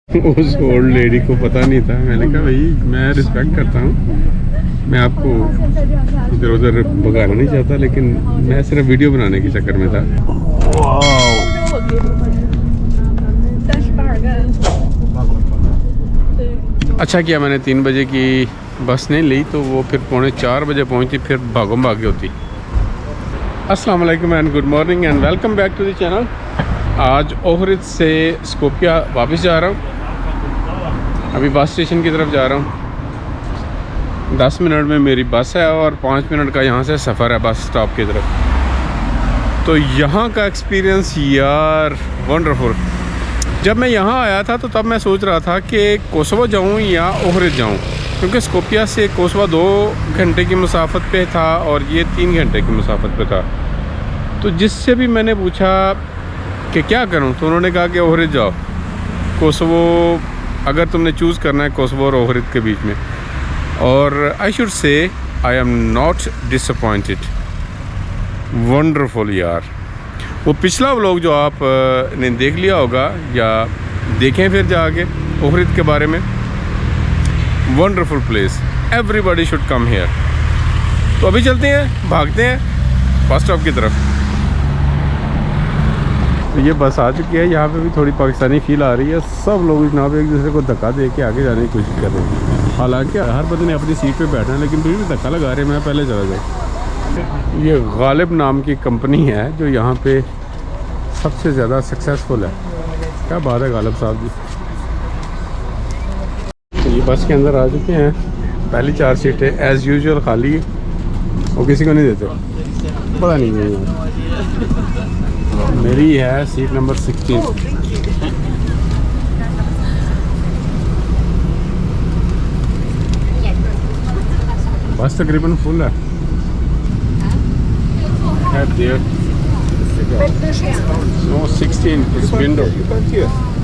उस old lady को पता नहीं था। मैंने कहा भाई मैं रिस्पेक्ट करता हूँ, मैं आपको इधर उधर भगाना नहीं चाहता, लेकिन मैं सिर्फ वीडियो बनाने के चक्कर में था। अच्छा किया मैंने 3 बजे की बस नहीं ली, तो वो फिर 3:45 बजे पहुंची, फिर भागम भागी होती। अस्सलाम वालेकुम and good morning and welcome back to the channel. आज ओहरिद से स्कोपिया वापस जा रहा हूँ। अभी बस स्टेशन की तरफ जा रहा हूँ। 10 मिनट में मेरी बस है और 5 मिनट का यहाँ से सफ़र है बस स्टॉप की तरफ। तो यहाँ का एक्सपीरियंस यार वंडरफुल। जब मैं यहाँ आया था तो तब मैं सोच रहा था कि कोसोवो जाऊँ या ओहरिद जाऊँ, क्योंकि स्कोपिया से कोसोवो 2 घंटे की मुसाफत पे था और ये 3 घंटे की मुसाफत पे था। तो जिससे भी मैंने पूछा कि क्या करूं, तो उन्होंने कहा कि ओहरिद जाओ। कोसोवो अगर तुमने चूज़ करना है कोसोवो और ओहरिद के बीच में। और I should say I am not disappointed. Wonderful यार। वो पिछला व्लॉग जो आप ने देख लिया होगा या देखें फिर जाके ओहरिद के बारे में, wonderful place, everybody should come here. तो अभी चलते हैं, भागते हैं बस स्टॉप की तरफ। तो ये बस आ चुकी है। यहाँ पे भी थोड़ी पाकिस्तानी फील आ रही है। सब लोग जनाब एक दूसरे को धक्का दे के आगे जाने की कोशिश कर रहे हैं। हालांकि हर बंदे ने अपनी सीट पे बैठना है, लेकिन फिर भी धक्का लगा रहे हैं, मैं पहले चला जाऊँ। ये गालिब नाम की कंपनी है जो यहाँ पे सबसे ज़्यादा सक्सेसफुल है। क्या बात है गालिब साहब जी। तो ये बस के अंदर आ चुके हैं। पहली 4 सीटें एज़ यूजुअल खाली है, वो किसी को नहीं देते, पता नहीं है। मेरी है सीट नंबर 16। बस तकरीबन फुल है। No, 16 is window.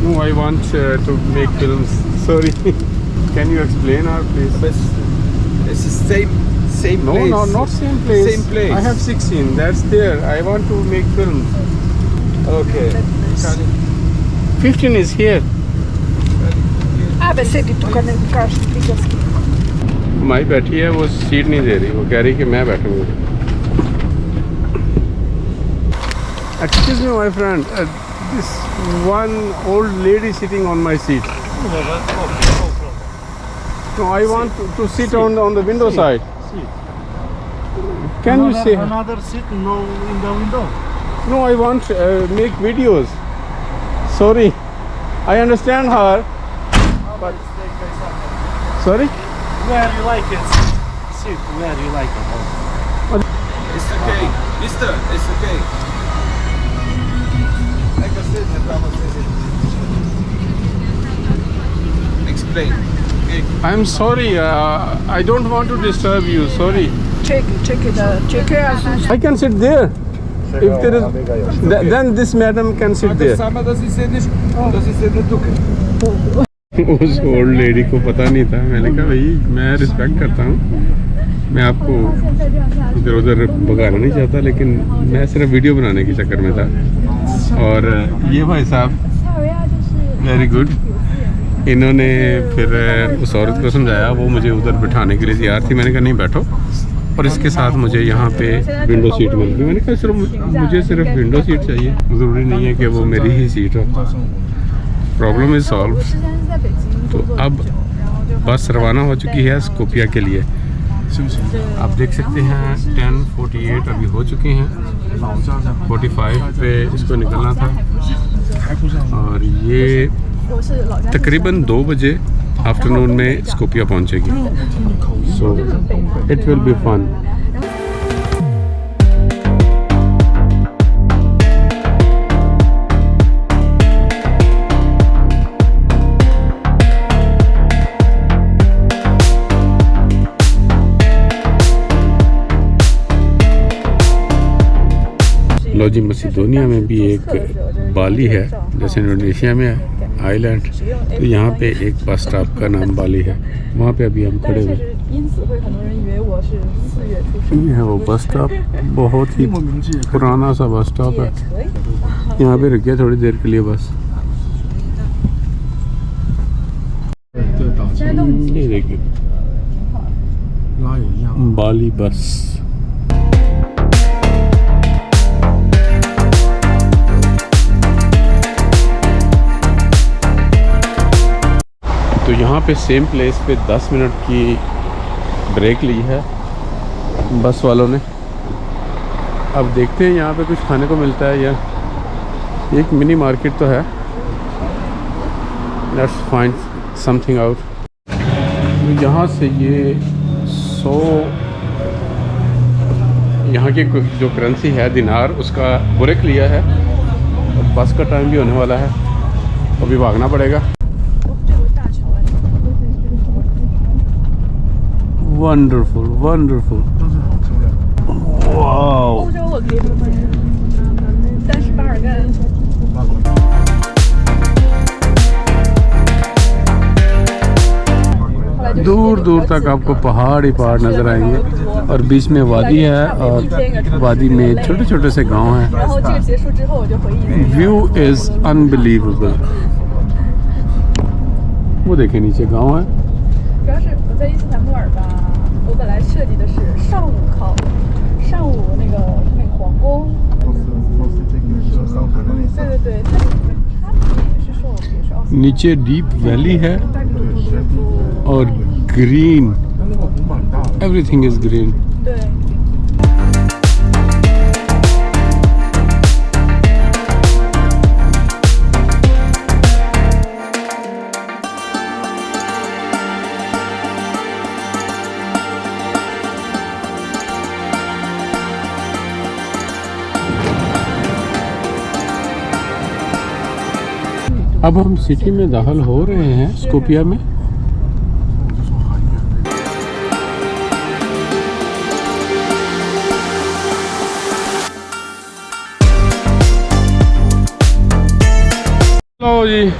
No, I want to make films. Sorry. Can you explain her, please? It's the same No, place. no, not same place. Same place. I have 16. That's there. I want to make films. Okay. 15 is here. माई बैठी है, वो seat नहीं दे रही। वो कह रही कि मैं बैठूंगी। Excuse me, my friend. This one old lady sitting on my seat. No, I want to sit on the window side. Can you say? Another seat no in the window? No, I want make videos. Sorry, I understand her. But sorry. Where you like it? Sit where you like it. It's okay. Mister, it's okay. Like I said, explain. Okay. I'm sorry. I don't want to disturb you. Sorry. Check it. I can sit there. If there is, then this madam can sit there. Sama da si sedne tukaj. उस old lady को पता नहीं था। मैंने कहा भाई मैं respect करता हूँ, मैं आपको इधर उधर भगाना नहीं चाहता, लेकिन मैं सिर्फ वीडियो बनाने के चक्कर में था। और ये भाई साहब वेरी गुड, इन्होंने फिर उस औरत को समझाया, वो मुझे उधर बिठाने के लिए तैयार थी। मैंने कहा नहीं बैठो, और इसके साथ मुझे यहाँ पे विंडो सीट मिल गई। मैंने कहा सिर्फ मुझे सिर्फ विंडो सीट चाहिए, ज़रूरी नहीं है कि वो मेरी ही सीट हो। Problem is solve. तो अब बस रवाना हो चुकी है स्कोपिया के लिए। आप देख सकते हैं 10:48 अभी हो चुके हैं। 45 पे इसको निकलना था और ये तकरीबन 2 बजे आफ्टरनून में स्कोपिया पहुंचेगी। So it will be fun. जी मसीदोनिया में भी एक बाली है, जैसे इंडोनेशिया में है आइलैंड, तो यहाँ पे एक बस स्टॉप का नाम बाली है। वहाँ पे अभी हम खड़े हुए। ये है वो बस स्टॉप, बहुत ही पुराना सा बस स्टॉप है। यहाँ पे रुकिए थोड़ी देर के लिए बस। ये देखिए बाली बस। तो यहाँ पे सेम प्लेस पे 10 मिनट की ब्रेक ली है बस वालों ने। अब देखते हैं यहाँ पे कुछ खाने को मिलता है या एक मिनी मार्केट तो है। Let's find something out. यहाँ से ये 100 यहाँ की जो करेंसी है दिनार उसका बुरेक लिया है। और बस का टाइम भी होने वाला है, अभी भागना पड़ेगा। Wonderful wonderful wow. दूर दूर तक आपको पहाड़ ही पहाड़ नजर आएंगे और बीच में वादी है और वादी में छोटे छोटे से गांव हैं। View is unbelievable. वो देखें नीचे गांव है। 主要是我在伊斯坦布尔吧，我本来设计的是上午那个皇宫。对对对，它也是受也是奥斯。 नीचे डीप वैली है और ग्रीन, एवरीथिंग इज ग्रीन। 对。 अब हम सिटी में दाखिल हो रहे हैं स्कोपिया में। लो जी,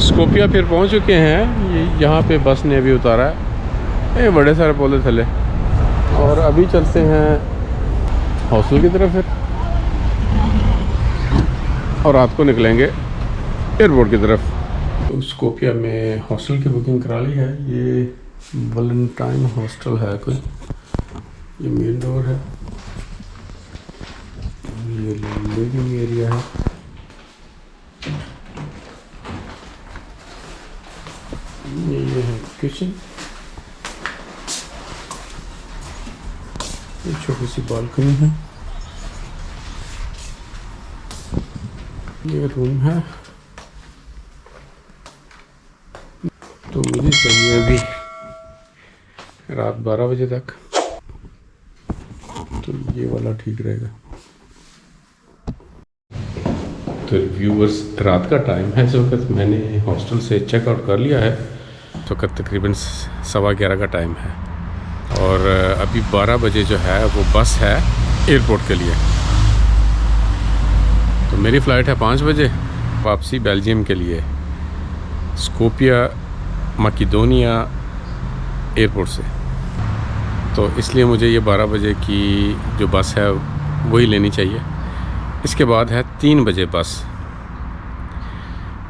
स्कोपिया फिर पहुंच चुके हैं। यहाँ पे बस ने अभी उतारा है। ये बड़े सारे पौधे थले और अभी चलते हैं हॉस्टल की तरफ फिर और रात को निकलेंगे एयरपोर्ट की तरफ। तो स्कोपिया में हॉस्टल की बुकिंग करा ली है। ये वैलेंटाइन हॉस्टल है कोई। ये मेन डोर है, ये लिविंग एरिया है। ये है किचन, ये छोटी सी बालकनी है। ये रूम है। तो मुझे चाहिए अभी रात 12 बजे तक, तो ये वाला ठीक रहेगा। तो व्यूअर्स, रात का टाइम है इस वक्त। मैंने हॉस्टल से चेकआउट कर लिया है। इस वक्त तकरीबन 11:15 का टाइम है और अभी 12 बजे जो है वो बस है एयरपोर्ट के लिए। तो मेरी फ़्लाइट है 5 बजे वापसी बेल्जियम के लिए स्कोपिया मैकेडोनिया एयरपोर्ट से। तो इसलिए मुझे ये 12 बजे की जो बस है वही लेनी चाहिए। इसके बाद है 3 बजे बस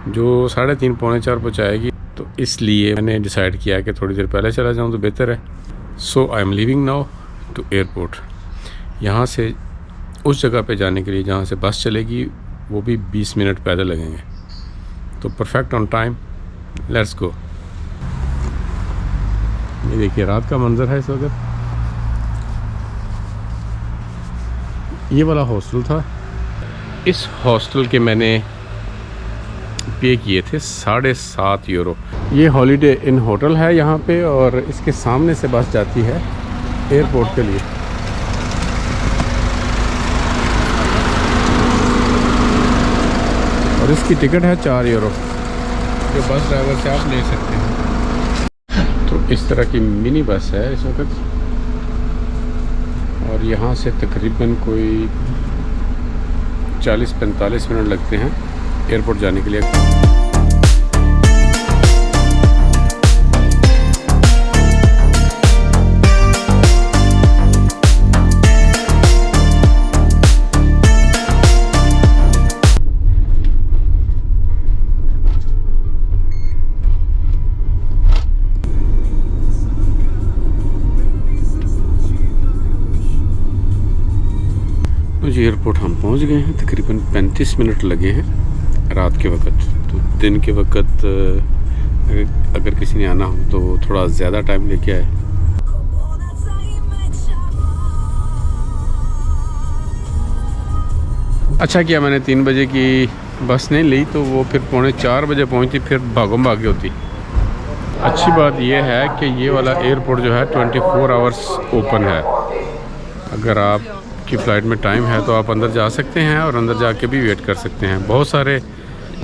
जो 3:30 पौने 4 पहुँचाएगी। तो इसलिए मैंने डिसाइड किया कि थोड़ी देर पहले चला जाऊँ तो बेहतर है। So I am leaving now to airport. यहाँ से उस जगह पे जाने के लिए जहाँ से बस चलेगी वो भी 20 मिनट पैदल लगेंगे। तो perfect on time, let's go. ये देखिए रात का मंजर है इस वक्त। ये वाला हॉस्टल था। इस हॉस्टल के मैंने पे किए थे 7.5 यूरो। ये हॉलीडे इन होटल है यहाँ पे और इसके सामने से बस जाती है एयरपोर्ट के लिए। और इसकी टिकट है 4 यूरो जो बस ड्राइवर से आप ले सकते हैं। तो इस तरह की मिनी बस है इस वक्त और यहाँ से तकरीबन कोई 40-45 मिनट लगते हैं एयरपोर्ट जाने के लिए। कराची एयरपोर्ट हम पहुंच गए हैं। तकरीबन 35 मिनट लगे हैं रात के वक्त। तो दिन के वक्त अगर किसी ने आना हो तो थोड़ा ज़्यादा टाइम लेके आए। अच्छा किया मैंने 3 बजे की बस नहीं ली, तो वो फिर 3:45 बजे पहुंची, फिर भागम भागी होती। अच्छी बात यह है कि ये वाला एयरपोर्ट जो है 24 आवर्स ओपन है। अगर आपकी फ़्लाइट में टाइम है तो आप अंदर जा सकते हैं और अंदर जाके भी वेट कर सकते हैं। बहुत सारे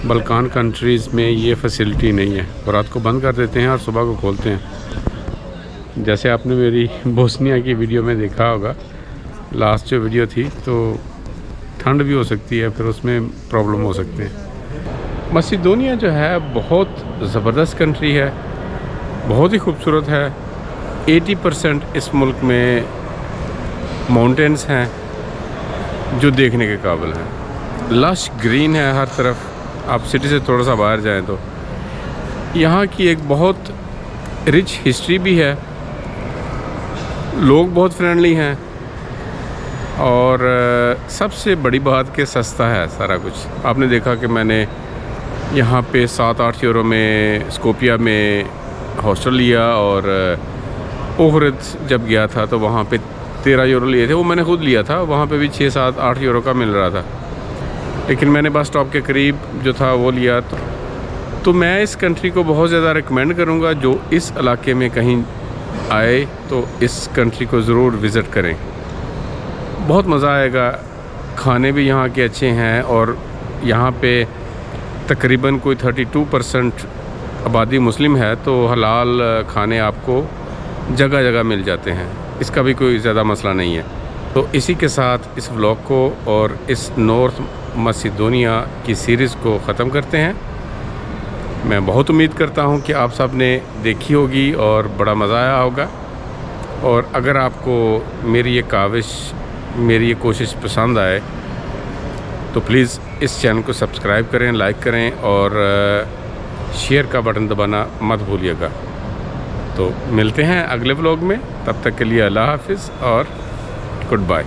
बल्कान कंट्रीज़ में ये फैसिलिटी नहीं है, और रात को बंद कर देते हैं और सुबह को खोलते हैं। जैसे आपने मेरी बोस्निया की वीडियो में देखा होगा, लास्ट जो वीडियो थी, तो ठंड भी हो सकती है, फिर उसमें प्रॉब्लम हो सकते हैं। मैसेडोनिया जो है बहुत ज़बरदस्त कंट्री है, बहुत ही खूबसूरत है। 80% इस मुल्क में माउंटेन्स हैं जो देखने के काबिल हैं। लश ग्रीन है हर तरफ। आप सिटी से थोड़ा सा बाहर जाएं तो यहाँ की एक बहुत रिच हिस्ट्री भी है। लोग बहुत फ्रेंडली हैं, और सबसे बड़ी बात कि सस्ता है सारा कुछ। आपने देखा कि मैंने यहाँ पे 7-8 यूरो में स्कोपिया में हॉस्टल लिया, और ओहरिद जब गया था तो वहाँ पे 13 यूरो लिए थे। वो मैंने खुद लिया था, वहाँ पे भी 6-7-8 यूरो का मिल रहा था, लेकिन मैंने बस स्टॉप के करीब जो था वो लिया। तो मैं इस कंट्री को बहुत ज़्यादा रिकमेंड करूँगा। जो इस इलाके में कहीं आए तो इस कंट्री को ज़रूर विज़िट करें, बहुत मज़ा आएगा। खाने भी यहाँ के अच्छे हैं, और यहाँ पे तकरीबन कोई 32% आबादी मुस्लिम है, तो हलाल खाने आपको जगह जगह मिल जाते हैं। इसका भी कोई ज़्यादा मसला नहीं है। तो इसी के साथ इस व्लॉग को और इस नॉर्थ मैसेडोनिया की सीरीज़ को ख़त्म करते हैं। मैं बहुत उम्मीद करता हूँ कि आप सब ने देखी होगी और बड़ा मज़ा आया होगा। और अगर आपको मेरी ये कोशिश पसंद आए तो प्लीज़ इस चैनल को सब्सक्राइब करें, लाइक करें, और शेयर का बटन दबाना मत भूलिएगा। तो मिलते हैं अगले व्लॉग में। तब तक के लिए अल्लाह हाफिज़ और गुड बाय।